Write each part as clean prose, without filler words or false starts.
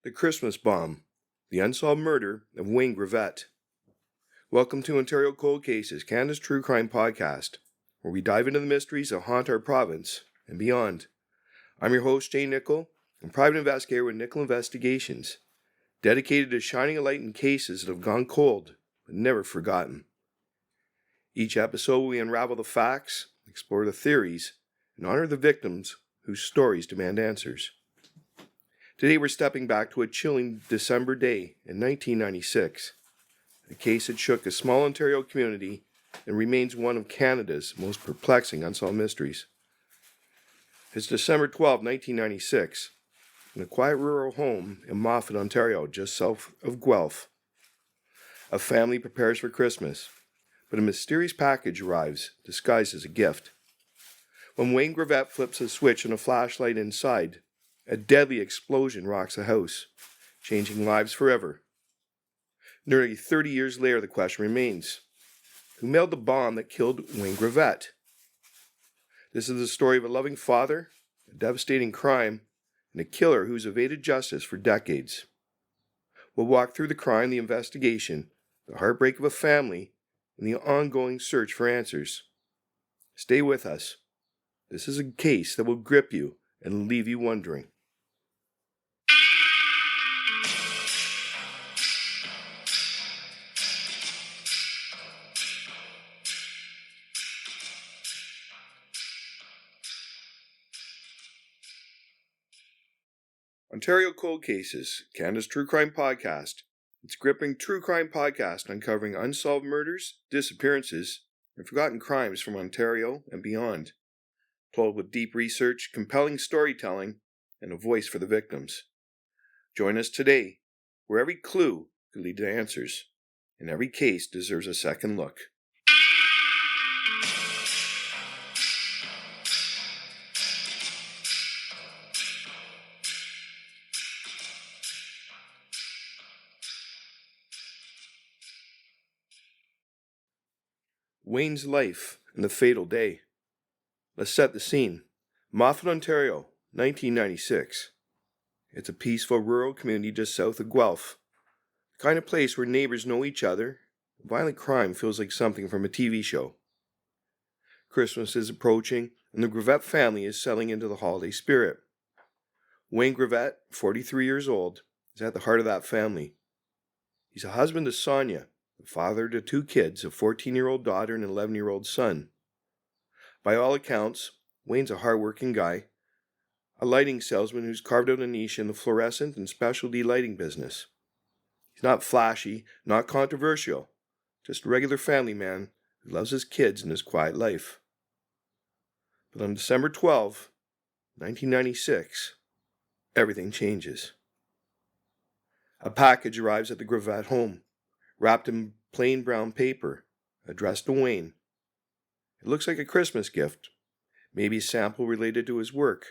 The Christmas Bomb, the unsolved murder of Wayne Greavette. Welcome to Ontario Cold Cases, Canada's true crime podcast, where we dive into the mysteries that haunt our province and beyond. I'm your host, Jay Nicoll, a private investigator with Nicoll Investigations, dedicated to shining a light in cases that have gone cold but never forgotten. Each episode we unravel the facts, explore the theories, and honor the victims whose stories demand answers. Today we're stepping back to a chilling December day in 1996, a case that shook a small Ontario community and remains one of Canada's most perplexing unsolved mysteries. It's December 12, 1996, in a quiet rural home in Moffat, Ontario, just south of Guelph. A family prepares for Christmas, but a mysterious package arrives, disguised as a gift. When Wayne Greavette flips a switch on a flashlight inside, a deadly explosion rocks the house, changing lives forever. Nearly 30 years later, the question remains: who mailed the bomb that killed Wayne Greavette? This is the story of a loving father, a devastating crime, and a killer who's evaded justice for decades. We'll walk through the crime, the investigation, the heartbreak of a family, and the ongoing search for answers. Stay with us. This is a case that will grip you and leave you wondering. Ontario Cold Cases, Canada's true crime podcast. It's gripping true crime podcast uncovering unsolved murders, disappearances, and forgotten crimes from Ontario and beyond. Told with deep research, compelling storytelling, and a voice for the victims. Join us today, where every clue could lead to answers, and every case deserves a second look. Wayne's life and the fatal day. Let's set the scene. Moffat, Ontario, 1996. It's a peaceful rural community just south of Guelph. The kind of place where neighbors know each other. Violent crime feels like something from a TV show. Christmas is approaching, and the Greavette family is settling into the holiday spirit. Wayne Greavette, 43 years old, is at the heart of that family. He's a husband to Sonia, the father to two kids, a 14-year-old daughter and an 11-year-old son. By all accounts, Wayne's a hard-working guy, a lighting salesman who's carved out a niche in the fluorescent and specialty lighting business. He's not flashy, not controversial, just a regular family man who loves his kids and his quiet life. But on December 12, 1996, everything changes. A package arrives at the Greavette home, wrapped in plain brown paper, addressed to Wayne. It looks like a Christmas gift, maybe a sample related to his work.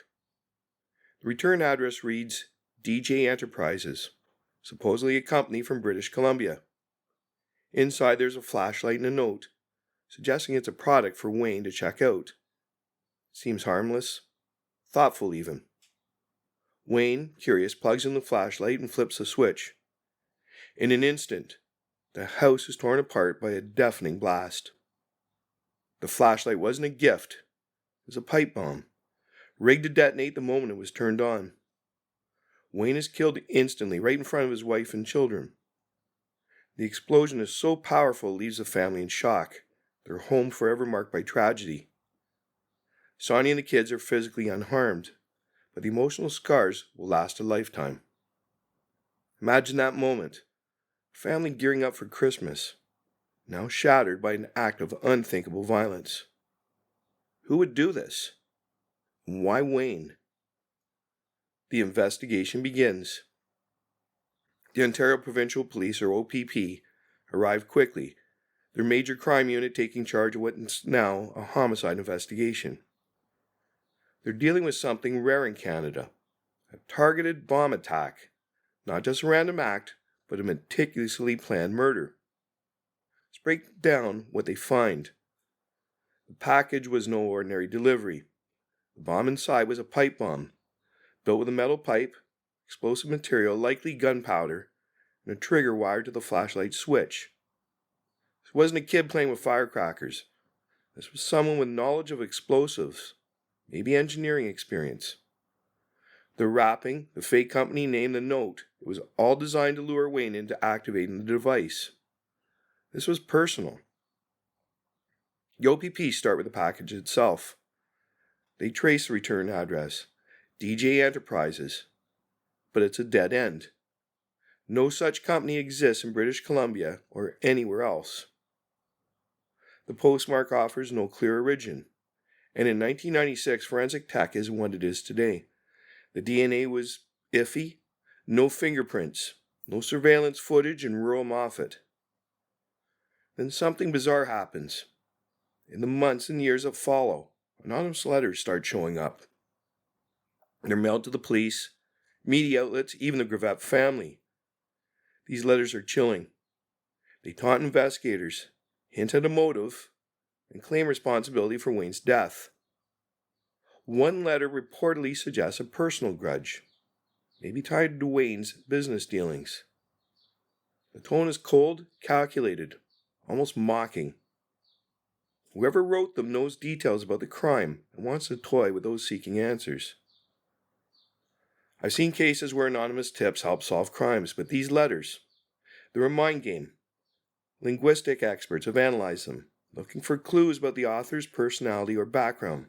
The return address reads DJ Enterprises, supposedly a company from British Columbia. Inside there's a flashlight and a note, suggesting it's a product for Wayne to check out. Seems harmless, thoughtful even. Wayne, curious, plugs in the flashlight and flips the switch. In an instant, the house is torn apart by a deafening blast. The flashlight wasn't a gift, it was a pipe bomb, rigged to detonate the moment it was turned on. Wayne is killed instantly, right in front of his wife and children. The explosion is so powerful it leaves the family in shock, their home forever marked by tragedy. Sonia and the kids are physically unharmed, but the emotional scars will last a lifetime. Imagine that moment. Family gearing up for Christmas, now shattered by an act of unthinkable violence. Who would do this? Why Wayne? The investigation begins. The Ontario Provincial Police, or OPP, arrive quickly, their major crime unit taking charge of what's now a homicide investigation. They're dealing with something rare in Canada, a targeted bomb attack, not just a random act, but a meticulously planned murder. Let's break down what they find. The package was no ordinary delivery. The bomb inside was a pipe bomb, built with a metal pipe, explosive material, likely gunpowder, and a trigger wired to the flashlight switch. This wasn't a kid playing with firecrackers. This was someone with knowledge of explosives, maybe engineering experience. The wrapping, the fake company name, the note, it was all designed to lure Wayne into activating the device. This was personal. The OPP start with the package itself. They trace the return address, DJ Enterprises, but it's a dead end. No such company exists in British Columbia or anywhere else. The postmark offers no clear origin, and in 1996, forensic tech isn't what it is today. The DNA was iffy, no fingerprints, no surveillance footage in rural Moffat. Then something bizarre happens. In the months and years that follow, anonymous letters start showing up. They're mailed to the police, media outlets, even the Greavette family. These letters are chilling. They taunt investigators, hint at a motive, and claim responsibility for Wayne's death. One letter reportedly suggests a personal grudge, maybe tied to Wayne's business dealings. The tone is cold, calculated, almost mocking. Whoever wrote them knows details about the crime and wants to toy with those seeking answers. I've seen cases where anonymous tips help solve crimes, but these letters, they're a mind game. Linguistic experts have analyzed them, looking for clues about the author's personality or background.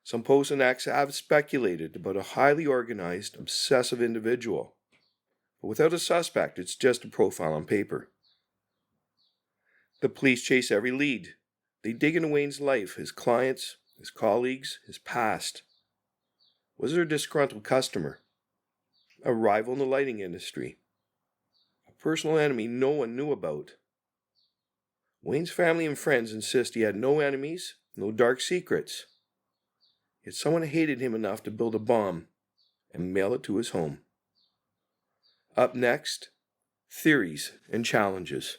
Some posts and acts have speculated about a highly organized, obsessive individual. But without a suspect, it's just a profile on paper. The police chase every lead. They dig into Wayne's life, his clients, his colleagues, his past. Was there a disgruntled customer? A rival in the lighting industry? A personal enemy no one knew about? Wayne's family and friends insist he had no enemies, no dark secrets. Yet someone hated him enough to build a bomb and mail it to his home. Up next, theories and challenges.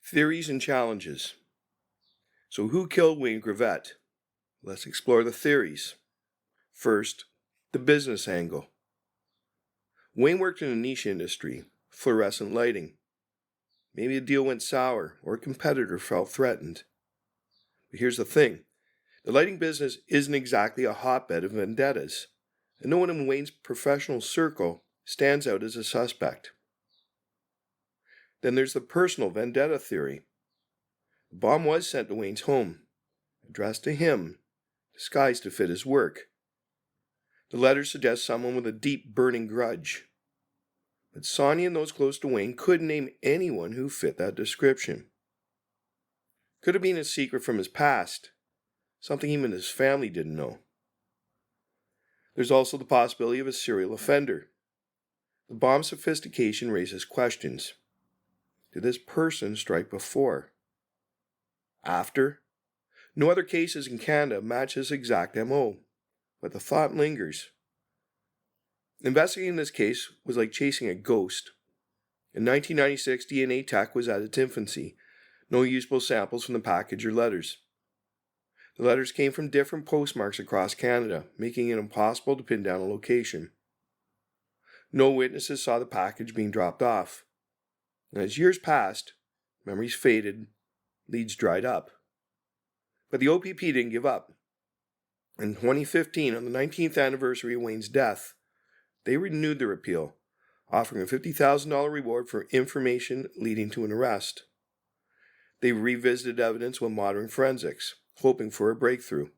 Theories and challenges. So who killed Wayne Greavette? Let's explore the theories. First, the business angle. Wayne worked in a niche industry, fluorescent lighting. Maybe a deal went sour or a competitor felt threatened. But here's the thing. The lighting business isn't exactly a hotbed of vendettas, and no one in Wayne's professional circle stands out as a suspect. Then there's the personal vendetta theory. The bomb was sent to Wayne's home, addressed to him, disguised to fit his work. The letters suggest someone with a deep, burning grudge. But Sonia and those close to Wayne couldn't name anyone who fit that description. Could have been a secret from his past, something even his family didn't know. There's also the possibility of a serial offender. The bomb's sophistication raises questions. Did this person strike before? After? No other cases in Canada match his exact MO, but the thought lingers. Investigating this case was like chasing a ghost. In 1996, DNA tech was at its infancy. No usable samples from the package or letters. The letters came from different postmarks across Canada, making it impossible to pin down a location. No witnesses saw the package being dropped off. And as years passed, memories faded, leads dried up. But the OPP didn't give up. In 2015, on the 19th anniversary of Wayne's death, they renewed their appeal, offering a $50,000 reward for information leading to an arrest. They revisited evidence with modern forensics, hoping for a breakthrough.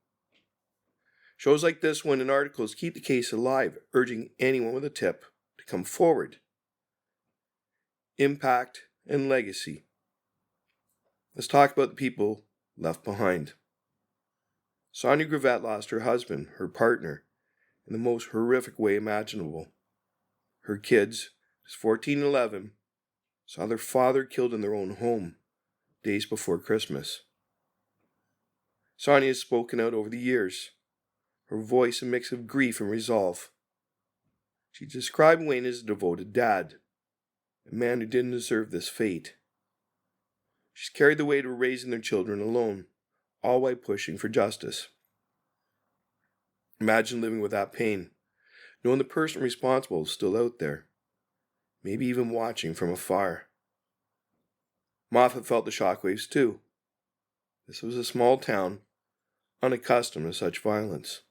Shows like this one and articles keep the case alive, urging anyone with a tip to come forward. Impact and legacy. Let's talk about the people left behind. Sonia Greavette lost her husband, her partner, in the most horrific way imaginable. Her kids, just 14 and 11, saw their father killed in their own home, days before Christmas. Sonia has spoken out over the years, her voice a mix of grief and resolve. She described Wayne as a devoted dad, a man who didn't deserve this fate. She's carried the weight of raising their children alone, all while pushing for justice. Imagine living with that pain, knowing the person responsible is still out there, maybe even watching from afar. Moffat felt the shockwaves too. This was a small town, unaccustomed to such violence.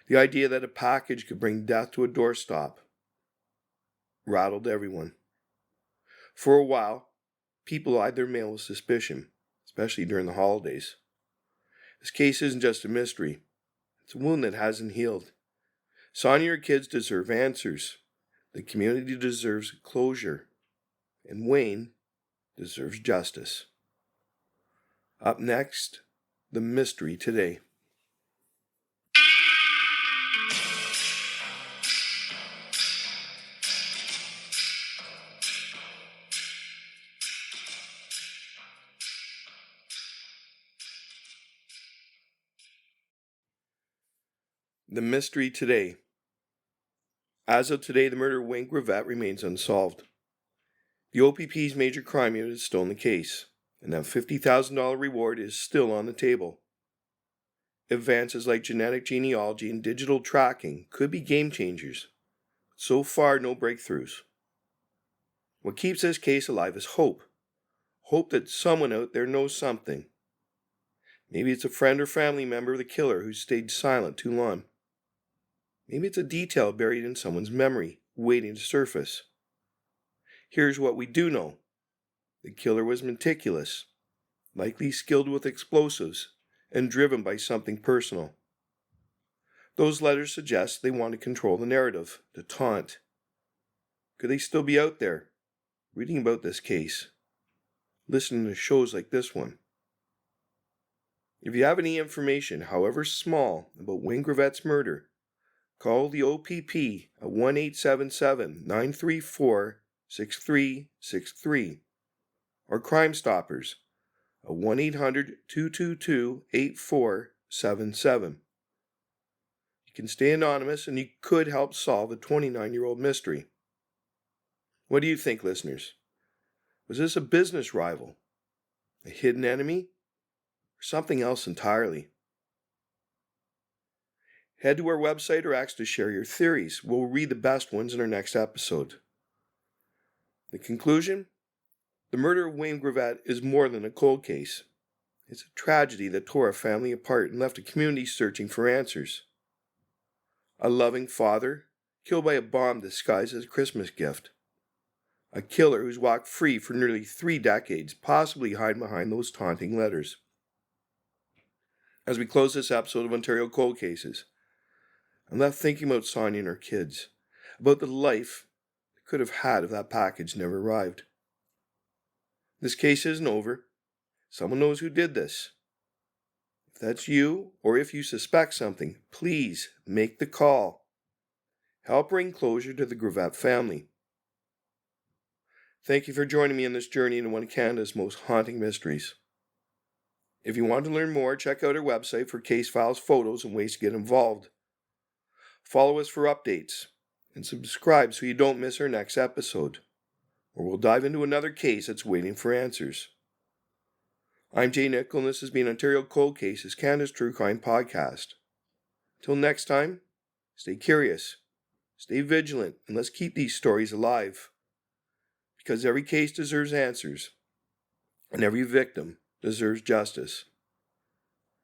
The idea that a package could bring death to a doorstep rattled everyone. For a while, people eyed their mail with suspicion, especially during the holidays. This case isn't just a mystery. It's a wound that hasn't healed. Sonia and her kids deserve answers. The community deserves closure. And Wayne deserves justice. Up next, the mystery today. The mystery today. As of today, the murder of Wayne Greavette remains unsolved. The OPP's major crime unit is still in the case, and that $50,000 reward is still on the table. Advances like genetic genealogy and digital tracking could be game changers. So far, no breakthroughs. What keeps this case alive is hope. Hope that someone out there knows something. Maybe it's a friend or family member of the killer who stayed silent too long. Maybe it's a detail buried in someone's memory, waiting to surface. Here's what we do know. The killer was meticulous, likely skilled with explosives, and driven by something personal. Those letters suggest they want to control the narrative, to taunt. Could they still be out there, reading about this case, listening to shows like this one? If you have any information, however small, about Wayne Graivette's murder, call the OPP at 1-877-934-6363 or Crime Stoppers at 1-800-222-8477. You can stay anonymous and you could help solve a 29-year-old mystery. What do you think, listeners? Was this a business rival? A hidden enemy? Or something else entirely? Head to our website or ask to share your theories. We'll read the best ones in our next episode. The conclusion? The murder of Wayne Greavette is more than a cold case. It's a tragedy that tore a family apart and left a community searching for answers. A loving father, killed by a bomb disguised as a Christmas gift. A killer who's walked free for nearly 3 decades, possibly hiding behind those taunting letters. As we close this episode of Ontario Cold Cases, I'm left thinking about Sonia and her kids, about the life they could have had if that package never arrived. This case isn't over. Someone knows who did this. If that's you, or if you suspect something, please make the call. Help bring closure to the Greavette family. Thank you for joining me on this journey into one of Canada's most haunting mysteries. If you want to learn more, check out our website for case files, photos, and ways to get involved. Follow us for updates, and subscribe so you don't miss our next episode, or we'll dive into another case that's waiting for answers. I'm Jay Nicoll, and this has been Ontario Cold Cases, Canada's True Crime Podcast. Till next time, stay curious, stay vigilant, and let's keep these stories alive. Because every case deserves answers, and every victim deserves justice.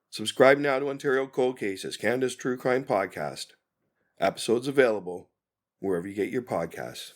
Subscribe now to Ontario Cold Cases, Canada's True Crime Podcast. Episodes available wherever you get your podcasts.